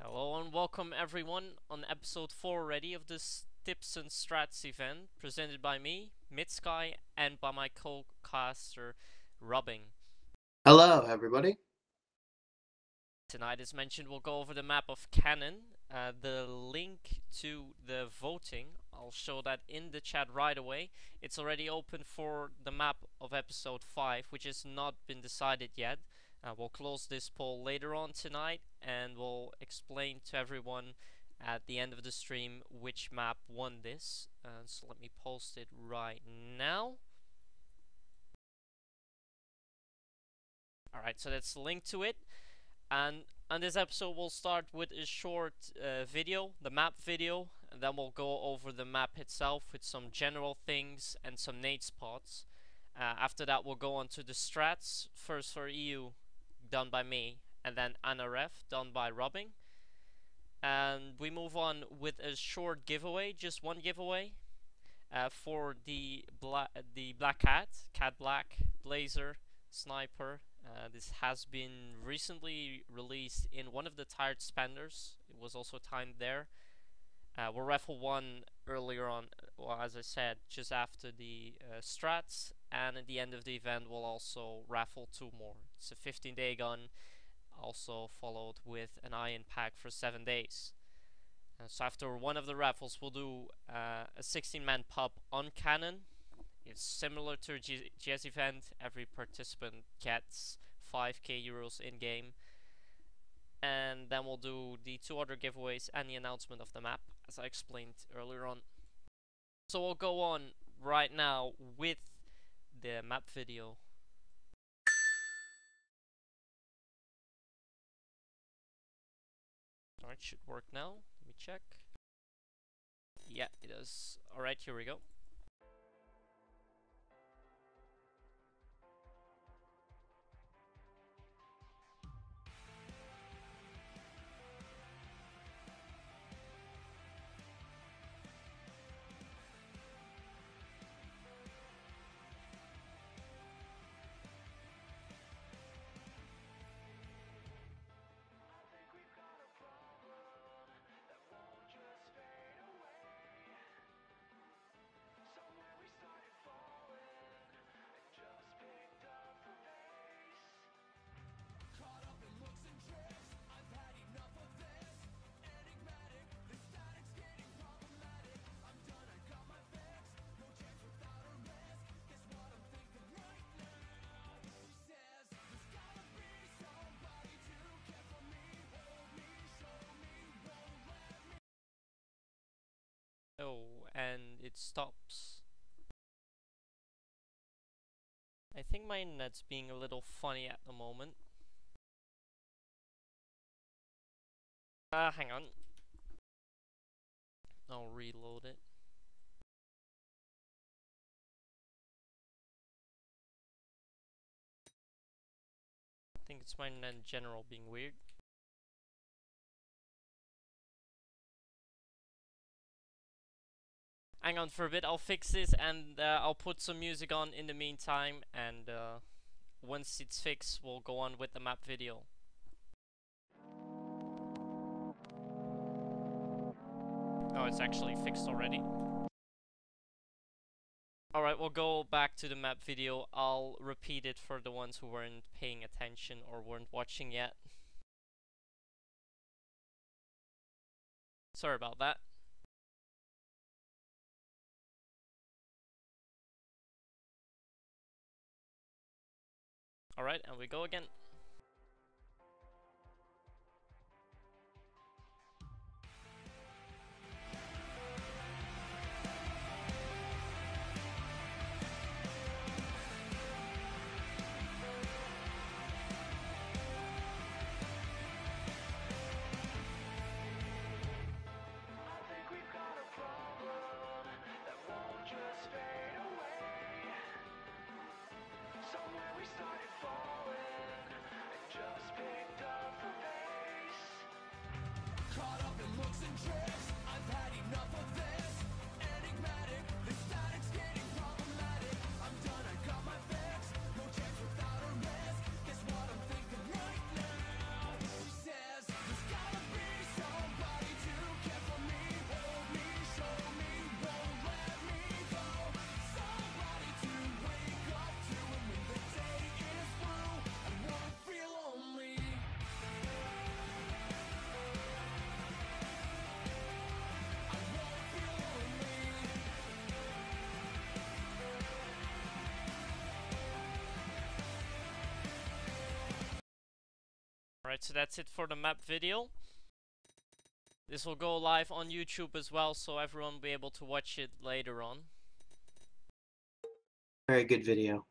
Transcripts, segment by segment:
Hello and welcome everyone on episode 4 already of this Tips and Strats event presented by me, MythSky, and by my co-caster, Robin. Hello, everybody. Tonight, as mentioned, we'll go over the map of Cannon. The link to the voting, I'll show that in the chat right away. It's already open for the map of episode 5, which has not been decided yet. We'll close this poll later on tonight, and we'll explain to everyone at the end of the stream which map won this. So let me post it right now. Alright, so that's the link to it. And on this episode we'll start with a short video, the map video, and then we'll go over the map itself with some general things and some nade spots. After that we'll go on to the strats, first for EU, done by me, and then NRF, done by Robin. And we move on with a short giveaway, just one giveaway, for the black cat black, blazer, sniper. This has been recently released in one of the tired spenders. It was also timed there. We'll raffle one earlier on, well, as I said, just after the strats, and at the end of the event we'll also raffle 2 more. It's a 15-day gun, also followed with an iron pack for 7 days. So after one of the raffles we'll do a 16-man pub on Cannon. It's similar to a GS event. Every participant gets 5k euros in game, and then we'll do the 2 other giveaways and the announcement of the map, as I explained earlier on. So we'll go on right now with the map video. Alright, should work now. Let me check. Yeah, it does. Alright, here we go. Oh, and it stops. I think my net's being a little funny at the moment. Hang on. I'll reload it. I think it's my net in general being weird. Hang on for a bit, I'll fix this, and I'll put some music on in the meantime, and once it's fixed we'll go on with the map video. Oh, it's actually fixed already. Alright, we'll go back to the map video. I'll repeat it for the ones who weren't paying attention or weren't watching yet. Sorry about that. Alright, and we go again. Alright, so that's it for the map video. This will go live on YouTube as well, so everyone will be able to watch it later on. Very good video.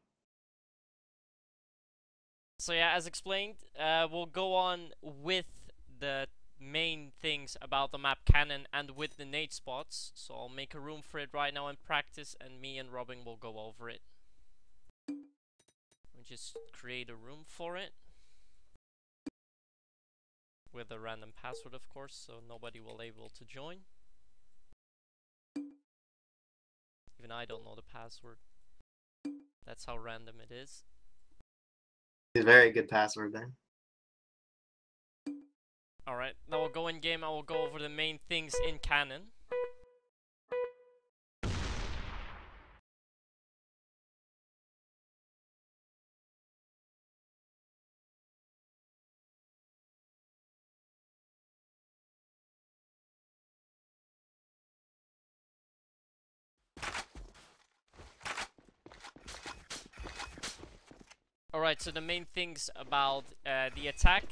So yeah, as explained, we'll go on with the main things about the map cannon and with the nade spots. So I'll make a room for it right now in practice, and me and Robin will go over it. We'll just create a room for it. With a random password, of course, so nobody will be able to join. Even I don't know the password. That's how random it is. It's a very good password then. Alright, now we'll go in game. I will go over the main things in Canon. Alright, so the main things about the attack.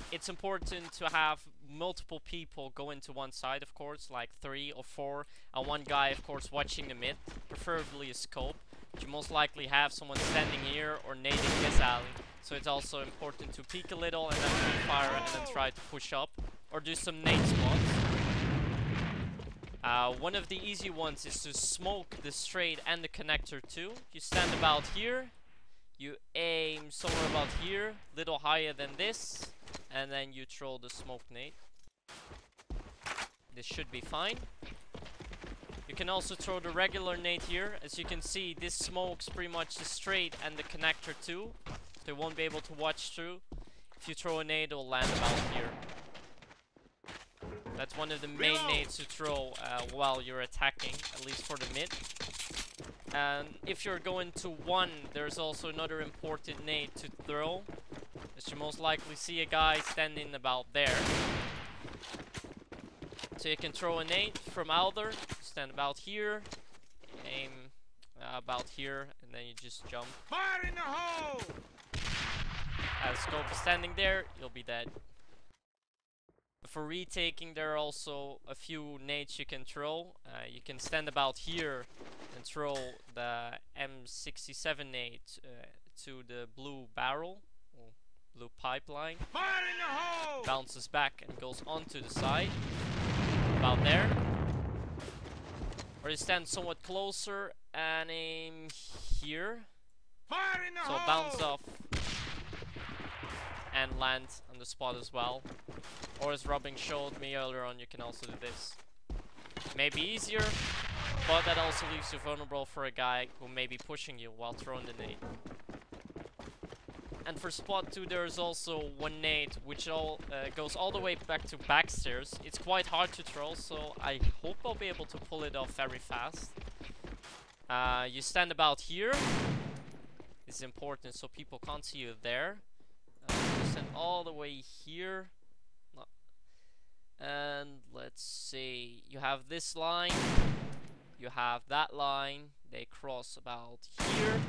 It's important to have multiple people go into one side, of course, like 3 or 4, and one guy, of course, watching the mid, preferably a scope. But you most likely have someone standing here or nading this alley, so it's also important to peek a little and then fire and then try to push up, or do some nade spots. One of the easy ones is to smoke the straight and the connector too. You stand about here, you aim somewhere about here, little higher than this, and then you throw the smoke nade. This should be fine. You can also throw the regular nade here. As you can see, this smokes pretty much the straight and the connector too. They won't be able to watch through. If you throw a nade, it'll land about here. That's one of the main nades to throw while you're attacking, at least for the mid. And if you're going to 1, there's also another important nade to throw. As you most likely see a guy standing about there. So you can throw a nade from either, stand about here, aim about here, and then you just jump. Fire in the hole! As scope is standing there, you'll be dead. For retaking, there are also a few nades you can throw. You can stand about here and throw the M67 nade to the blue barrel, or blue pipeline. Fire in the hole! Bounces back and goes onto the side, about there. Or you stand somewhat closer and aim here. Fire in the So hole! bounce off and land on the spot as well. Or as Robin showed me earlier on, you can also do this. Maybe easier, but that also leaves you vulnerable for a guy who may be pushing you while throwing the nade. And for spot 2, there's also one nade which goes all the way back to backstairs. It's quite hard to throw, so I hope I'll be able to pull it off very fast. You stand about here. It's important so people can't see you there. You stand all the way here. And let's see, you have this line, you have that line, they cross about here,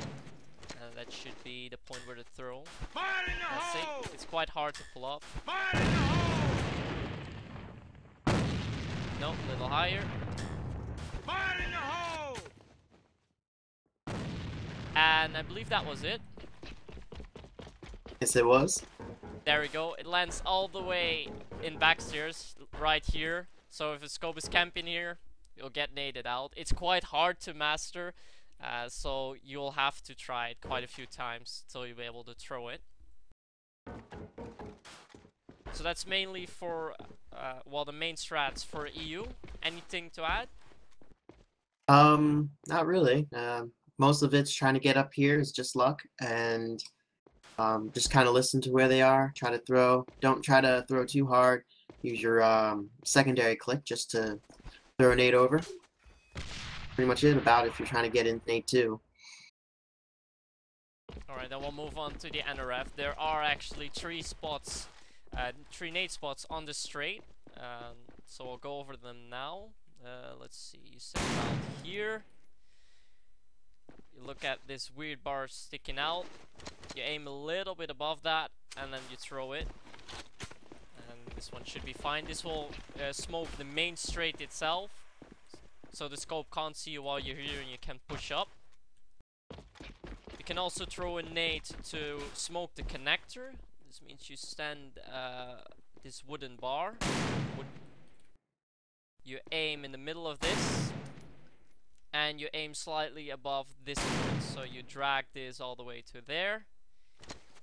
and that should be the point where to throw. Fire in the hole! It's quite hard to pull up. Fire in the hole! No, a little higher. Fire in the hole! And I believe that was it. Yes, it was. There we go, it lands all the way in backstairs, right here. So if a scope is camping here, you'll get naded out. It's quite hard to master, so you'll have to try it quite a few times till you'll be able to throw it. So that's mainly for, well, the main strats for EU. Anything to add? Not really. Most of it's trying to get up here is just luck, and just kind of listen to where they are, try to throw. Don't try to throw too hard. Use your secondary click just to throw a nade over. Pretty much it about if you're trying to get in nade 2. Alright, then we'll move on to the NRF. There are actually 3 spots, 3 nade spots on the straight. So we'll go over them now. Let's see, you stand out here. You look at this weird bar sticking out. You aim a little bit above that, and then you throw it. one should be fine. This will smoke the main straight itself, so the scope can't see you while you're here and you can push up. You can also throw a nade to smoke the connector. This means you stand this wooden bar. You aim in the middle of this, and you aim slightly above this point. So you drag this all the way to there.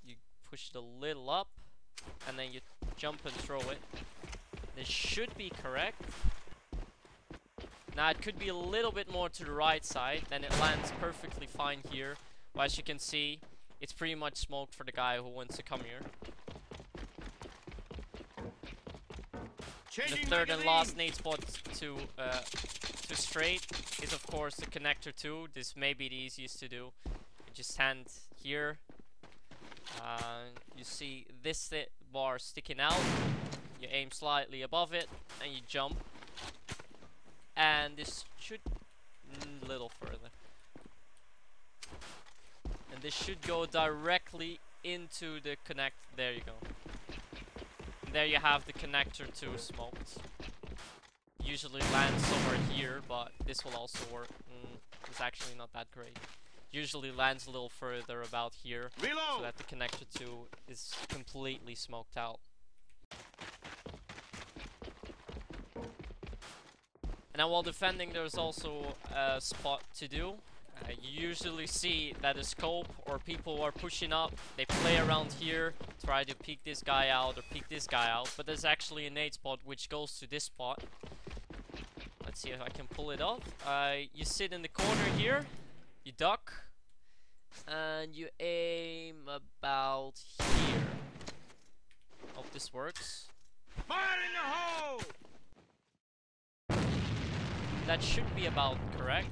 You push it a little up, and then you jump and throw it. This should be correct. Now it could be a little bit more to the right side, then it lands perfectly fine here. But as you can see, it's pretty much smoked for the guy who wants to come here. The third and last nade spot to straight is of course the connector 2. This may be the easiest to do. You just stand here. You see this bar sticking out. You aim slightly above it and you jump. And this should a little further. And this should go directly into the connect. There you go. And there you have the connector 2 smoked. Usually lands somewhere here, but this will also work. It's actually not that great. Usually lands a little further about here, so that the connector 2 is completely smoked out. And now while defending, there's also a spot to do. You usually see that a scope or people who are pushing up, they play around here, try to peek this guy out or peek this guy out, but there's actually a nade spot which goes to this spot. Let's see if I can pull it off. You sit in the corner here, you duck, and you aim about here. Hope this works. Fire in the hole! That should be about correct.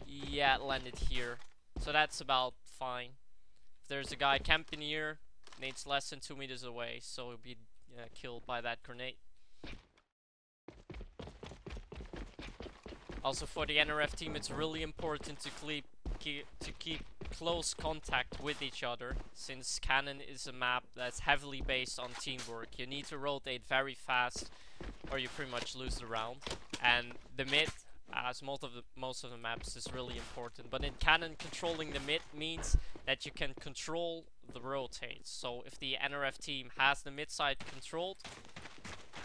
Yeah, it landed here. So that's about fine. If there's a guy camping here, nade's less than 2 meters away, so he'll be killed by that grenade. Also for the NRF team, it's really important to keep close contact with each other, since Cannon is a map that's heavily based on teamwork. You need to rotate very fast or you pretty much lose the round. And the mid, as most of the maps, is really important. But in Cannon, controlling the mid means that you can control the rotates. So if the NRF team has the mid side controlled,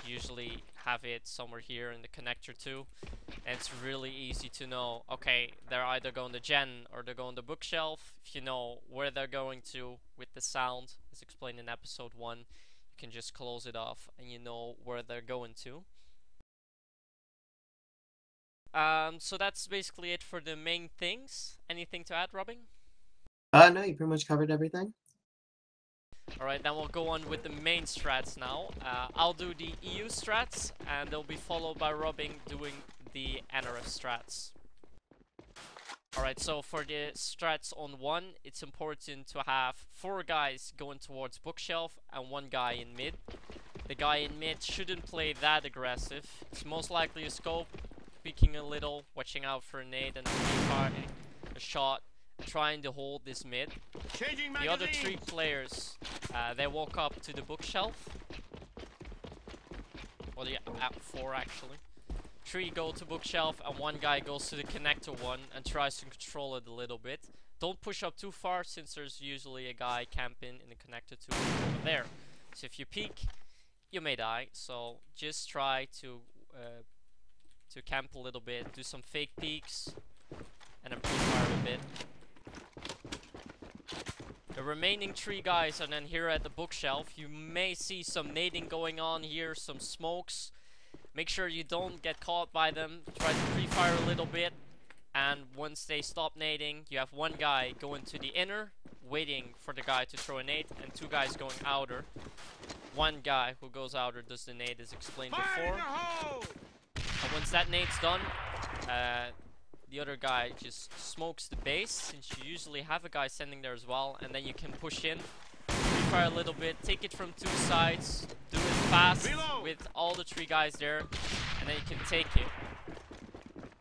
usually have it somewhere here in the connector 2, and it's really easy to know, okay, they're either going to gen or they're going to bookshelf. If you know where they're going to with the sound, as explained in episode 1, you can just close it off and you know where they're going to. So that's basically it for the main things. Anything to add, Robin? No, you pretty much covered everything. Alright, then we'll go on with the main strats now. I'll do the EU strats, and they'll be followed by Robin doing the NRF strats. Alright, so for the strats on 1, it's important to have 4 guys going towards bookshelf and 1 guy in mid. The guy in mid shouldn't play that aggressive. It's most likely a scope, peeking a little, watching out for a nade and firing a shot, trying to hold this mid. The other 3 players, they walk up to the bookshelf. Well, yeah, 4 actually. 3 go to bookshelf and 1 guy goes to the connector 1 and tries to control it a little bit. Don't push up too far, since there's usually a guy camping in the connector 2 over there. So if you peek, you may die. So just try to camp a little bit, do some fake peeks, and then pre-fire a bit. The remaining 3 guys are then here at the bookshelf. You may see some nading going on here, some smokes. Make sure you don't get caught by them. Try to pre-fire a little bit, and once they stop nading, you have 1 guy going to the inner, waiting for the guy to throw a nade, and 2 guys going outer. 1 guy who goes outer does the nade, as explained before. And once that nade's done, the other guy just smokes the base, since you usually have a guy standing there as well, and then you can push in, pre-fire a little bit, take it from 2 sides, do it fast with all the 3 guys there, and then you can take it.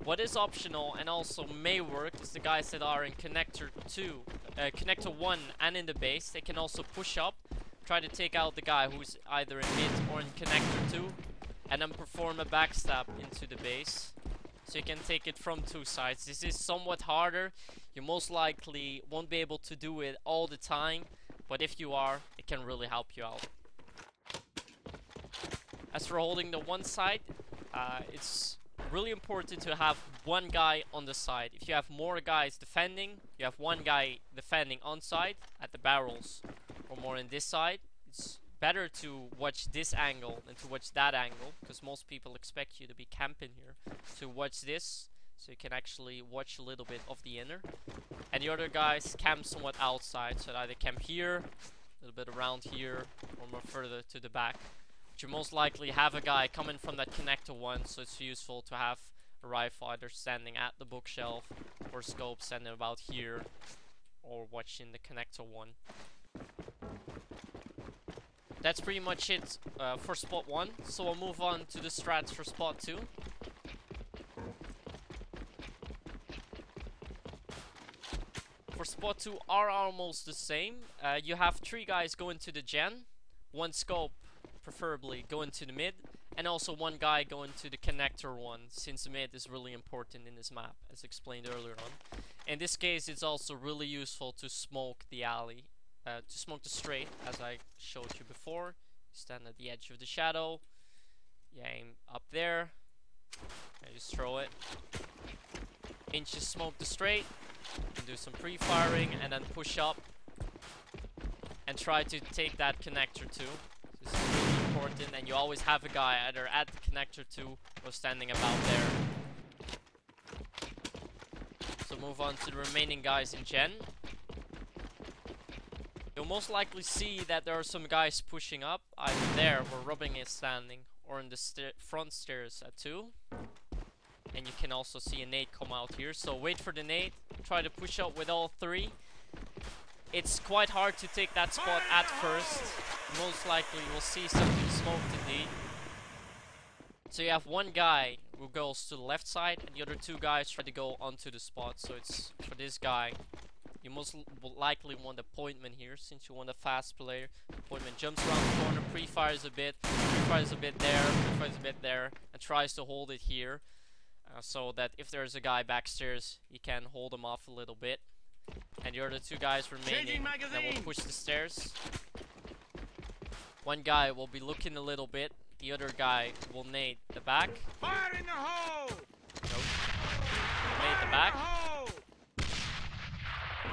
What is optional and also may work is the guys that are in connector 1 and in the base. They can also push up, try to take out the guy who's either in mid or in connector 2, and then perform a backstab into the base. So you can take it from 2 sides. This is somewhat harder. You most likely won't be able to do it all the time, but if you are, it can really help you out. As for holding the one side, it's really important to have one guy on the side. If you have more guys defending, you have one guy defending on side at the barrels, or more in this side. It's better to watch this angle than to watch that angle, because most people expect you to be camping here. So watch this, so you can actually watch a little bit of the inner. And the other guys camp somewhat outside, so either camp here, a little bit around here, or more further to the back. But you most likely have a guy coming from that connector 1, so it's useful to have a rifle either standing at the bookshelf, or scope standing about here, or watching the connector 1. That's pretty much it for spot 1, so we'll move on to the strats for spot 2. For spot 2 are almost the same. You have 3 guys going to the gen, 1 scope preferably going to the mid, and also 1 guy going to the connector 1, since the mid is really important in this map, as explained earlier on. In this case, it's also really useful to smoke the alley. To smoke the straight, as I showed you before. You stand at the edge of the shadow, you aim up there, and just throw it. Inches smoke the straight, and do some pre-firing, and then push up, and try to take that connector 2. This is really important, and you always have a guy either at the connector 2 or standing about there. So move on to the remaining guys in gen. You'll most likely see that there are some guys pushing up, either there where Rubbing is standing, or in the front stairs at 2. And you can also see a nade come out here, so wait for the nade, try to push up with all 3. It's quite hard to take that spot at first. Most likely you'll see something smoked indeed. So you have 1 guy who goes to the left side, and the other 2 guys try to go onto the spot. So it's for this guy. You most likely want appointment here, since you want a fast player. Appointment jumps around the corner, pre-fires a bit there, pre-fires a bit there, and tries to hold it here. So that if there's a guy backstairs, he can hold him off a little bit. And the other 2 guys remaining, then will push the stairs. 1 guy will be looking a little bit, the other guy will nade the back. Fire in the hole! Nope. Nade the back.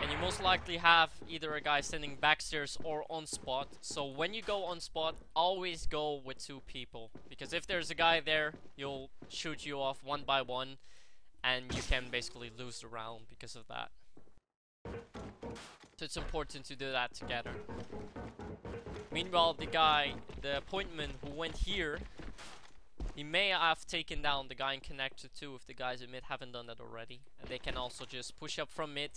And you most likely have either a guy standing backstairs or on spot. So when you go on spot, always go with 2 people. Because if there's a guy there, he'll shoot you off 1 by 1. And you can basically lose the round because of that. So it's important to do that together. Meanwhile, the appointment who went here, he may have taken down the guy in connector 2 if the guys in mid haven't done that already. And they can also just push up from mid.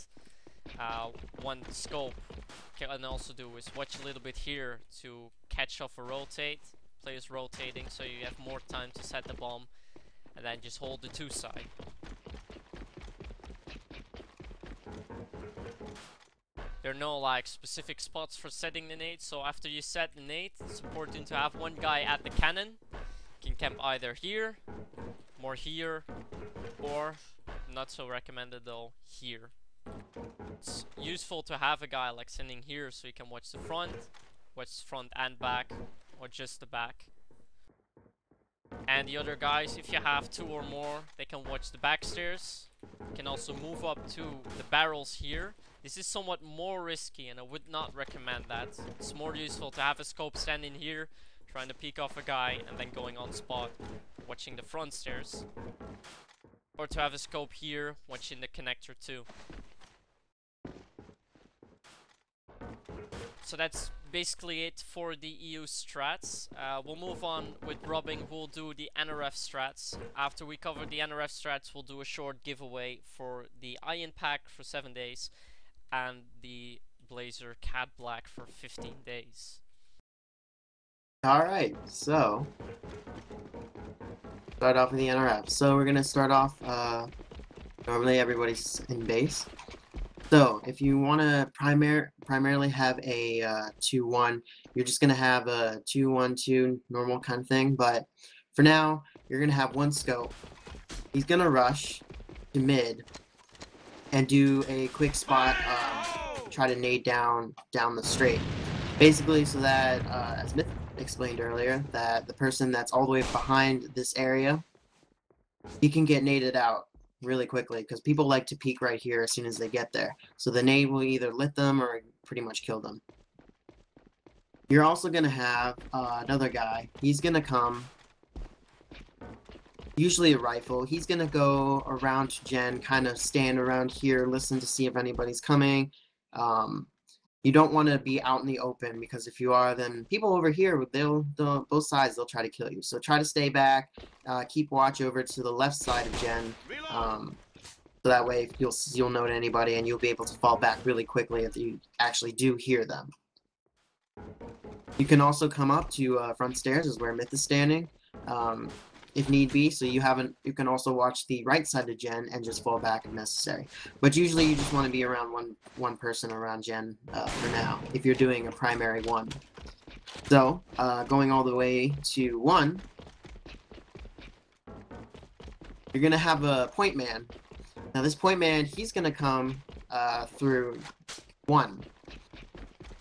1 scope can also do is watch a little bit here to catch off a rotate. Players rotating, so you have more time to set the bomb, and then just hold the 2 side. There are no like specific spots for setting the nade, so after you set the nade, it's important to have 1 guy at the cannon. You can camp either here, more here, or not so recommended though, here. It's useful to have a guy like standing here so you can watch the front and back, or just the back. And the other guys, if you have 2 or more, they can watch the back stairs. You can also move up to the barrels here. This is somewhat more risky, and I would not recommend that. It's more useful to have a scope standing here, trying to peek off a guy, and then going on spot, watching the front stairs. Or to have a scope here, watching the connector 2. So that's basically it for the EU strats. We'll move on with Rubbing, who will do the NRF strats. After we cover the NRF strats, we'll do a short giveaway for the Iron Pack for 7 days and the Blazer Cat Black for 15 days. Alright, so start off with the NRF. So we're gonna start off, normally everybody's in base. So if you want to primarily have a 2-1, you're just going to have a 2-1-2 normal kind of thing. But for now, you're going to have one scope. He's going to rush to mid and do a quick spot, try to nade down the straight. Basically so that, as Myth explained earlier, that the person that's all the way behind this area, he can get naded out really quickly, because people like to peek right here as soon as they get there. So the nade will either lit them or pretty much kill them. You're also going to have another guy. He's going to come, usually a rifle. He's going to go around to Jen, kind of stand around here, listen to see if anybody's coming. You don't want to be out in the open, because if you are, then people over here, both sides, they'll try to kill you. So try to stay back, keep watch over to the left side of Jen, so that way you'll note anybody and you'll be able to fall back really quickly if you actually do hear them. You can also come up to front stairs, is where Myth is standing, if need be, so you can also watch the right side of Jen and just fall back if necessary. But usually you just want to be around one person around Jen for now, if you're doing a primary 1. So, going all the way to 1, you're going to have a point man. Now this point man, he's going to come through 1.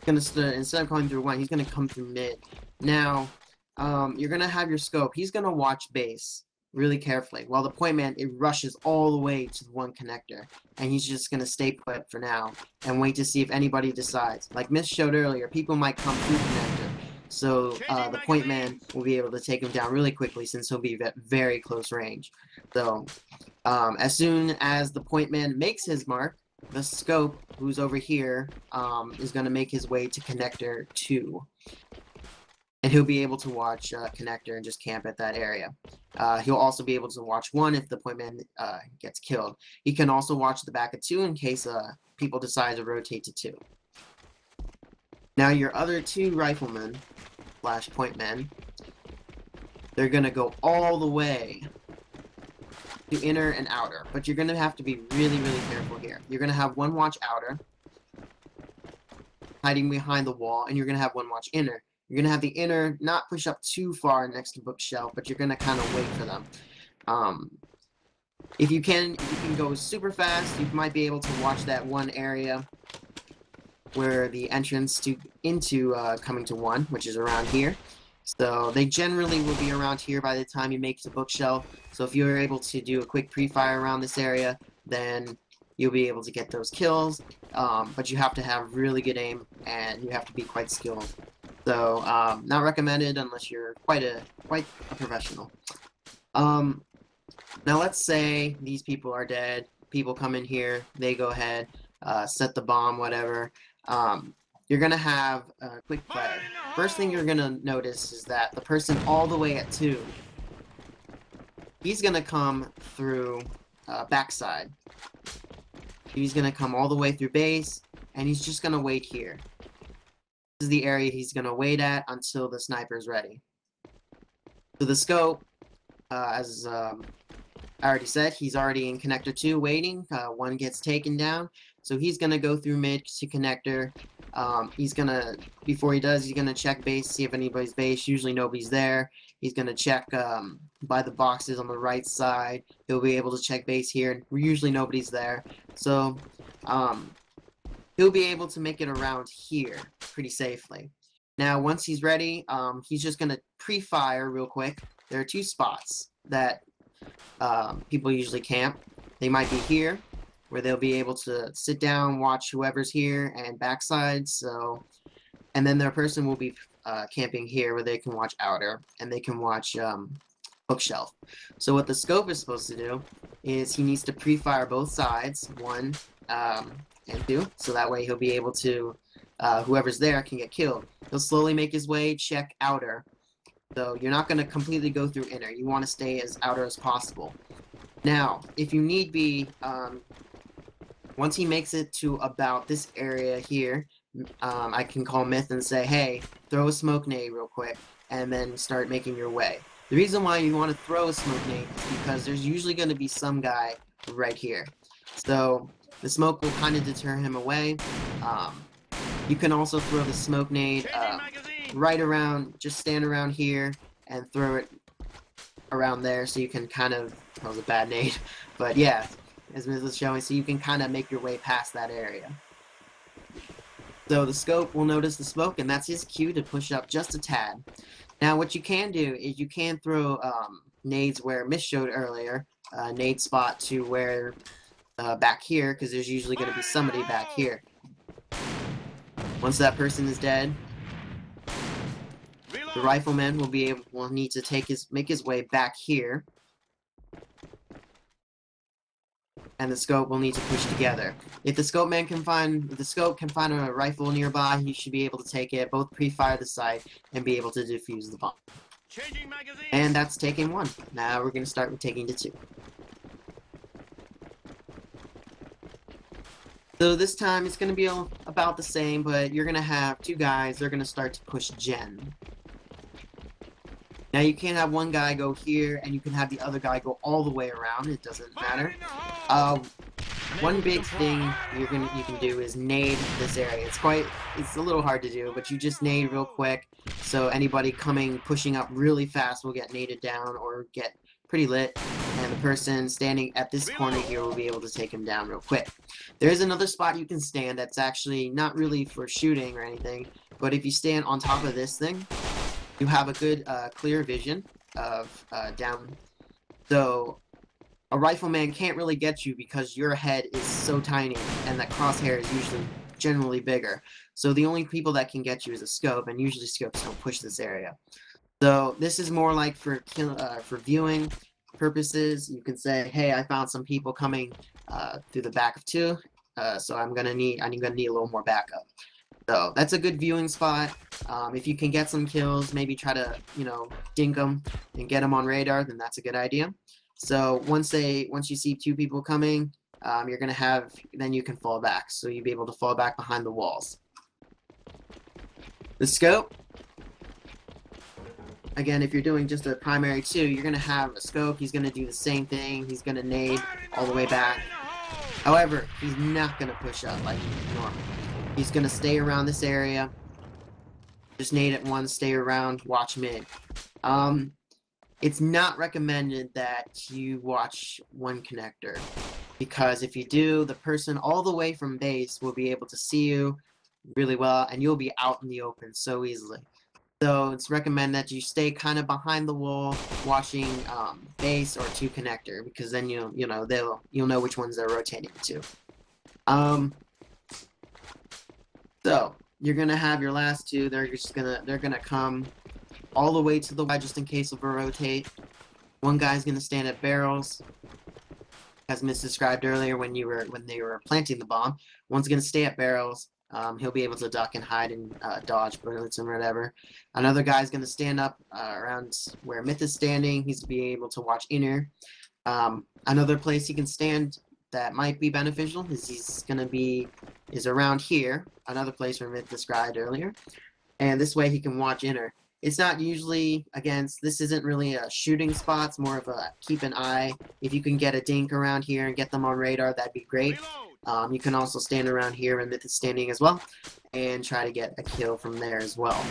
Instead of coming through 1, he's going to come through mid. Now, you're going to have your scope. He's going to watch base really carefully, while the point man, it rushes all the way to the 1 connector, and he's just going to stay put for now and wait to see if anybody decides. Like Myth showed earlier, people might come through connector, so the point man will be able to take him down really quickly, since he'll be at very close range. So as soon as the point man makes his mark, the scope, who's over here, is going to make his way to connector 2. And he'll be able to watch connector and just camp at that area. He'll also be able to watch 1 if the point man gets killed. He can also watch the back of 2 in case people decide to rotate to 2. Now your other 2 riflemen / point men, they're going to go all the way to inner and outer. But you're going to have to be really, really careful here. You're going to have 1 watch outer, hiding behind the wall, and you're going to have 1 watch inner. You're going to have the inner not push up too far next to bookshelf, but you're going to kind of wait for them. If you can go super fast, you might be able to watch that 1 area where the entrance into coming to 1, which is around here. So they generally will be around here by the time you make the bookshelf. So if you're able to do a quick pre-fire around this area, then you'll be able to get those kills. But you have to have really good aim, and you have to be quite skilled. So, not recommended unless you're quite a professional. Now let's say these people are dead. People come in here, they go ahead, set the bomb, whatever. You're gonna have a quick play. First thing you're gonna notice is that the person all the way at 2, he's gonna come through backside. He's gonna come all the way through base, and he's just gonna wait here. This is the area he's going to wait at until the sniper's ready. So the scope, as I already said, he's already in connector 2 waiting. 1 gets taken down. So he's going to go through mid to connector. Before he does, he's going to check base, see if anybody's base. Usually nobody's there. He's going to check by the boxes on the right side. He'll be able to check base here. Usually nobody's there. So, he'll be able to make it around here pretty safely. Now, once he's ready, he's just going to pre-fire real quick. There are 2 spots that people usually camp. They might be here, where they'll be able to sit down, watch whoever's here, and backside. And then their person will be camping here, where they can watch outer, and they can watch bookshelf. So what the scope is supposed to do is he needs to pre-fire both sides, 1 and 2, so that way he'll be able to, whoever's there can get killed. He'll slowly make his way, check outer. So you're not going to completely go through inner. You want to stay as outer as possible. Now, if you need be, once he makes it to about this area here, I can call Myth and say, hey, throw a smoke nade real quick, and then start making your way. The reason why you want to throw a smoke nade is because there's usually going to be some guy right here. So The smoke will kind of deter him away. You can also throw the smoke nade right around, just stand around here and throw it around there, so you can kind of, that was a bad nade, but yeah, as Myth was showing, so you can kind of make your way past that area. So the scope will notice the smoke, and that's his cue to push up just a tad. Now what you can do is you can throw nades where Myth showed earlier, nade spot to where back here, because there's usually going to be somebody back here. Once that person is dead, the rifleman will need to make his way back here, and the scope will need to push together. If the scope can find a rifle nearby, he should be able to take it, both pre-fire the sight, and be able to defuse the bomb. And that's taking 1. Now we're going to start with taking the 2. So this time it's going to be about the same, but you're going to have 2 guys. They're going to start to push gen. Now you can have one guy go here, and you can have the other guy go all the way around. It doesn't matter. One big thing you can do is nade this area. It's a little hard to do, but you just nade real quick, so anybody pushing up really fast will get naded down or get pretty lit, and the person standing at this corner here will be able to take him down real quick. There's another spot you can stand that's actually not really for shooting or anything, but if you stand on top of this thing, you have a good clear vision of down. So a rifleman can't really get you because your head is so tiny and that crosshair is usually generally bigger. So the only people that can get you is a scope, and usually scopes don't push this area. So this is more like for viewing purposes. You can say, hey, I found some people coming through the back of 2, so I'm gonna need a little more backup. So that's a good viewing spot. If you can get some kills, maybe try to, dink them and get them on radar, then that's a good idea. So once you see 2 people coming, then you can fall back. So you'll be able to fall back behind the walls. The scope, again, if you're doing just a primary 2, you're going to have a scope. He's going to do the same thing. He's going to nade all the way back. However, he's not going to push up like normal. He's going to stay around this area. Just nade it once, stay around, watch mid. It's not recommended that you watch one connector, because if you do, the person all the way from base will be able to see you really well, and you'll be out in the open so easily. So it's recommended that you stay kind of behind the wall, watching base or 2 connector, because then you'll know which ones they're rotating to. So you're gonna have your last 2. They're gonna come all the way to the Y just in case of a rotate. One guy's gonna stand at barrels, as Miss described earlier when they were planting the bomb. One's gonna stay at barrels. He'll be able to duck and hide and dodge bullets and whatever. Another guy's gonna stand up around where Myth is standing. He's gonna be able to watch inner. Another place he can stand that might be beneficial is around here. Another place where Myth described earlier, and this way he can watch inner. It's not usually, this isn't really a shooting spot. It's more of a keep an eye. If you can get a dink around here and get them on radar, that'd be great. You can also stand around here when Myth is standing as well, and try to get a kill from there as well.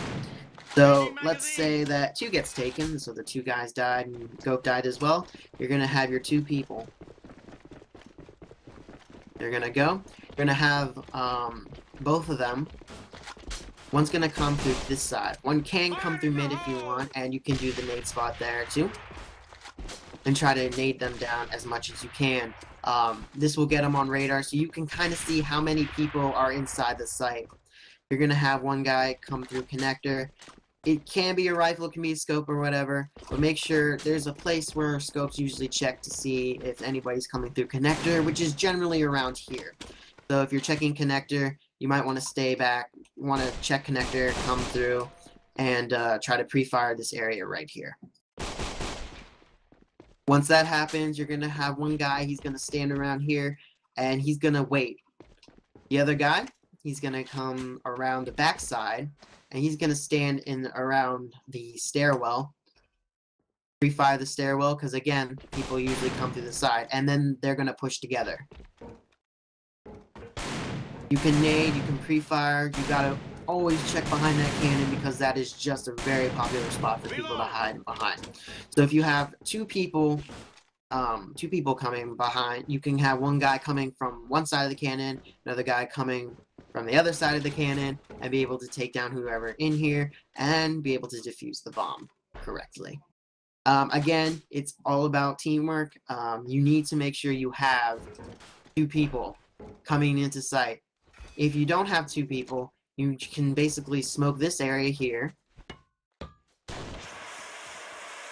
So let's say that 2 gets taken, so the 2 guys died and Gope died as well. You're gonna have your 2 people. They're gonna go. You're gonna have both of them. One's gonna come through this side. One can come through mid if you want, and you can do the nade spot there too. And try to nade them down as much as you can. This will get them on radar, so you can kind of see how many people are inside the site. You're gonna have one guy come through connector. It can be a rifle, it can be a scope or whatever, but make sure there's a place where scopes usually check to see if anybody's coming through connector, which is generally around here. So if you're checking connector, you might want to stay back, want to check connector, come through, and try to pre-fire this area right here. Once that happens, you're going to have one guy, he's going to stand around here, and he's going to wait. The other guy, he's going to come around the back side, and he's going to stand in around the stairwell. Pre-fire the stairwell, because again, people usually come through the side, and then they're going to push together. You can nade, you can pre-fire, you gotta always check behind that cannon because that is just a very popular spot for people to hide behind. So if you have two people coming behind, you can have one guy coming from one side of the cannon, another guy coming from the other side of the cannon, and be able to take down whoever in here and be able to defuse the bomb correctly. Again, it's all about teamwork. You need to make sure you have two people coming into sight. If you don't have two people, you can basically smoke this area here,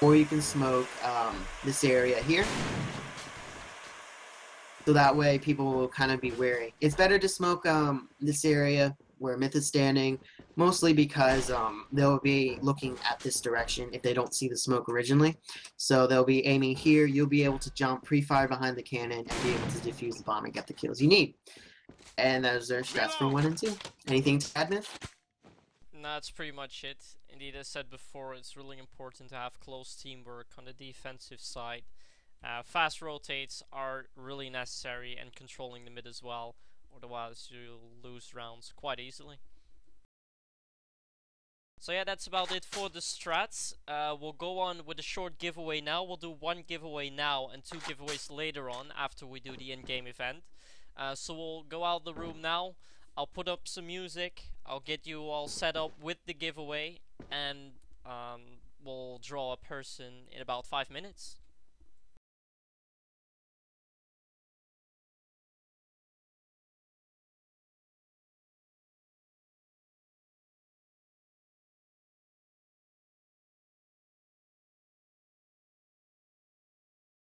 or you can smoke this area here. So that way people will kind of be wary. It's better to smoke this area where Myth is standing, mostly because they'll be looking at this direction if they don't see the smoke originally. So they'll be aiming here. You'll be able to jump, pre-fire behind the cannon, and be able to defuse the bomb and get the kills you need. And those are strats for 1 and 2. Anything to add, Myth? No, that's pretty much it. Indeed, as said before, it's really important to have close teamwork on the defensive side. Fast rotates are really necessary, and controlling the mid as well, otherwise you'll lose rounds quite easily. So yeah, that's about it for the strats. We'll go on with a short giveaway now. We'll do 1 giveaway now and 2 giveaways later on after we do the in-game event. So we'll go out of the room now. I'll put up some music. I'll get you all set up with the giveaway, and we'll draw a person in about 5 minutes.